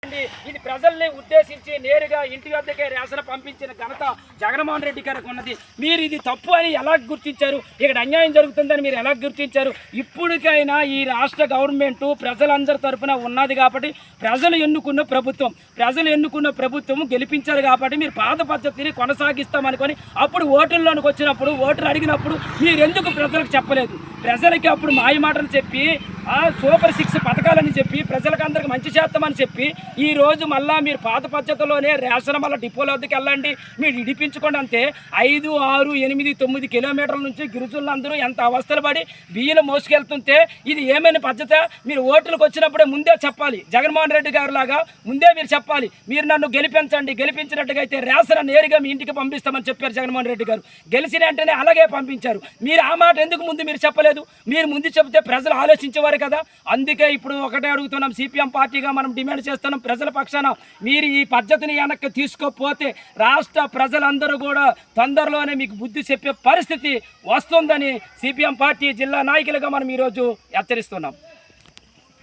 ఇది ప్రజల్ని ఉద్దేశించి నేరుగా ఇంటి వద్దకే రేషన్ పంపించిన ఘనత జగన్మోహన్ రెడ్డి గారికి ఉన్నది. మీరు ఇది తప్పు అని ఎలా గుర్తించారు? ఇక్కడ అన్యాయం జరుగుతుందని మీరు ఎలా గుర్తించారు? ఇప్పటికైనా ఈ రాష్ట్ర గవర్నమెంట్ ప్రజలందరి తరఫున ఉన్నది కాబట్టి ప్రజలు ఎన్నుకున్న ప్రభుత్వం గెలిపించారు కాబట్టి మీరు పాత పద్ధతిని కొనసాగిస్తామనుకొని అప్పుడు ఓటుల్లోనికి వచ్చినప్పుడు ఓటర్ అడిగినప్పుడు మీరు ఎందుకు ప్రజలకు చెప్పలేదు? ప్రజలకి అప్పుడు మాయమాటలు చెప్పి సూపర్ 6 పథకాలని చెప్పి ప్రజలకు అందరికి మంచి చేస్తామని చెప్పి ఈరోజు మళ్ళీ మీరు పాత పద్ధతిలోనే రేషన్ మళ్ళీ డిపోల వద్దకు వెళ్ళండి, మీరు ఇడిపించుకోండి అంతే. 5, 6, 8, 9 కిలోమీటర్ల నుంచి గిరిజనులందరూ ఎంత అవస్థలు పడి బియ్యలు మోసుకెళ్తుంటే ఇది ఏమైనా పద్ధతి? మీరు ఓట్లకు వచ్చినప్పుడే ముందే చెప్పాలి. జగన్మోహన్ రెడ్డి గారు లాగా ముందే మీరు చెప్పాలి, మీరు నన్ను గెలిపించినట్టుగా అయితే రేషన్ నేరుగా మీ ఇంటికి పంపిస్తామని చెప్పారు జగన్మోహన్ రెడ్డి గారు. గెలిచిన వెంటనే అలాగే పంపించారు. మీరు ఆ మాట ఎందుకు ముందు మీరు చెప్పలేదు? మీరు ముందు చెబితే ప్రజలు ఆలోచించేవారు కదా. అందుకే ఇప్పుడు ఒకటే అడుగుతున్నాం, సిపిఎం పార్టీగా మనం డిమాండ్ చేస్తున్నాం ప్రజల పక్షాన, మీరు ఈ పద్ధతిని వెనక్కి తీసుకోకపోతే రాష్ట్ర ప్రజలందరూ కూడా తొందరలోనే మీకు బుద్ధి చెప్పే పరిస్థితి వస్తుందని సిపిఎం పార్టీ జిల్లా నాయకులుగా మనం ఈరోజు హెచ్చరిస్తున్నాం.